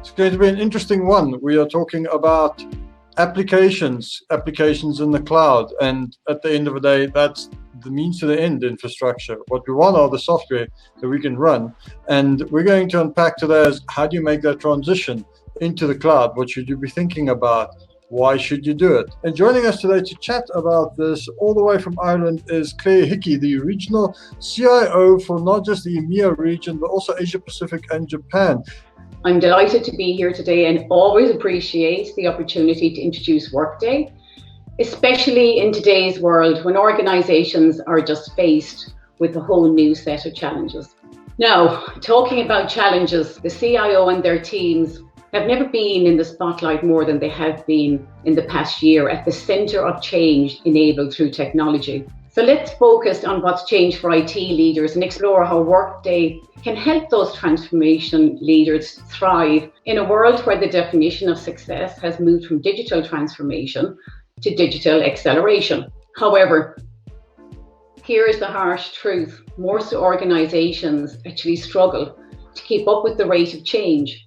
It's going to be an interesting one. We are talking about applications in the cloud, and at the end of the day, that's the means to the end infrastructure. What we want are the software that we can run, and we're going to unpack today is how do you make that transition into the cloud? What should you be thinking about? Why should you do it? And joining us today to chat about this all the way from Ireland is Clare Hickie, the regional CIO for not just the EMEA region, but also Asia Pacific and Japan. I'm delighted to be here today and always appreciate the opportunity to introduce Workday, especially in today's world when organizations are just faced with a whole new set of challenges. Now, talking about challenges, the CIO and their teams have never been in the spotlight more than they have been in the past year at the center of change enabled through technology. So let's focus on what's changed for IT leaders and explore how Workday can help those transformation leaders thrive in a world where the definition of success has moved from digital transformation to digital acceleration. However, here is the harsh truth. Most organizations actually struggle to keep up with the rate of change.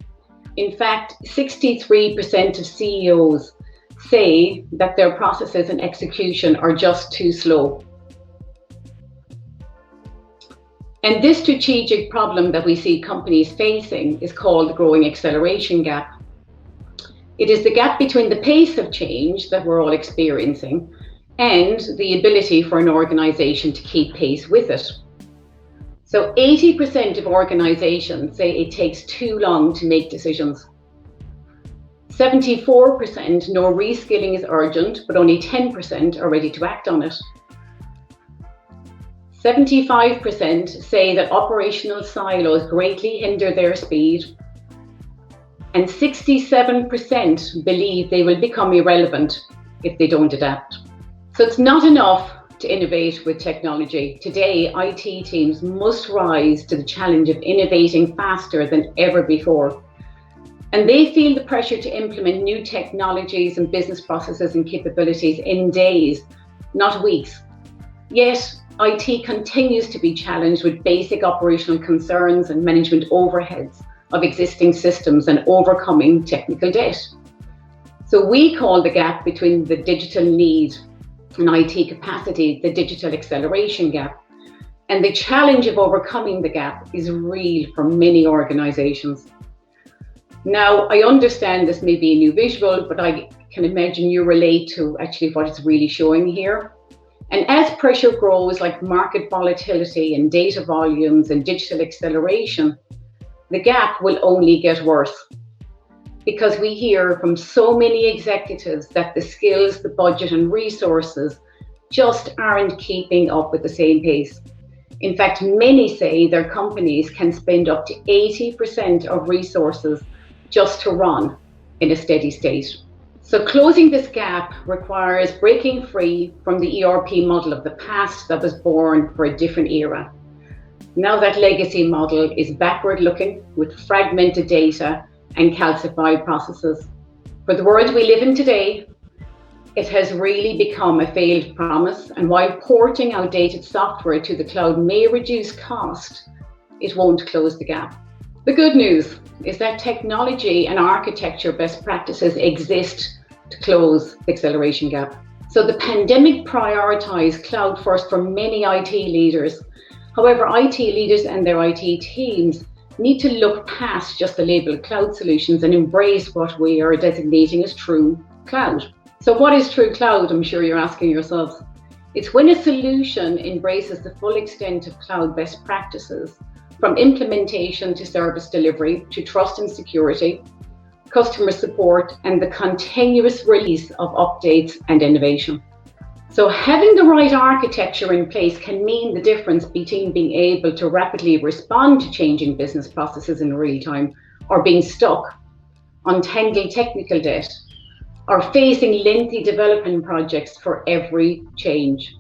In fact, 63% of CEOs say that their processes and execution are just too slow. And this strategic problem that we see companies facing is called the growing acceleration gap. It is the gap between the pace of change that we're all experiencing and the ability for an organization to keep pace with it. So 80% of organizations say it takes too long to make decisions. 74% know reskilling is urgent, but only 10% are ready to act on it. 75% say that operational silos greatly hinder their speed, and 67% believe they will become irrelevant if they don't adapt. So it's not enough to innovate with technology. Today, IT teams must rise to the challenge of innovating faster than ever before. And they feel the pressure to implement new technologies and business processes and capabilities in days, not weeks. Yet, IT continues to be challenged with basic operational concerns and management overheads of existing systems and overcoming technical debt. So we call the gap between the digital need and IT capacity the digital acceleration gap. And the challenge of overcoming the gap is real for many organizations. Now, I understand this may be a new visual, but I can imagine you relate to actually what it's really showing here. And as pressure grows, like market volatility and data volumes and digital acceleration, the gap will only get worse. Because we hear from so many executives that the skills, the budget and resources just aren't keeping up with the same pace. In fact, many say their companies can spend up to 80% of resources just to run in a steady state. So closing this gap requires breaking free from the ERP model of the past that was born for a different era. Now that legacy model is backward looking with fragmented data and calcified processes. For the world we live in today, it has really become a failed promise, and while porting outdated software to the cloud may reduce cost, it won't close the gap. The good news is that technology and architecture best practices exist to close the acceleration gap. So the pandemic prioritized cloud first for many IT leaders. However, IT leaders and their IT teams need to look past just the label of cloud solutions and embrace what we are designating as true cloud. So what is true cloud? I'm sure you're asking yourselves. It's when a solution embraces the full extent of cloud best practices, from implementation to service delivery to trust and security, customer support, and the continuous release of updates and innovation. So having the right architecture in place can mean the difference between being able to rapidly respond to changing business processes in real time, or being stuck on tangled technical debt, or facing lengthy development projects for every change.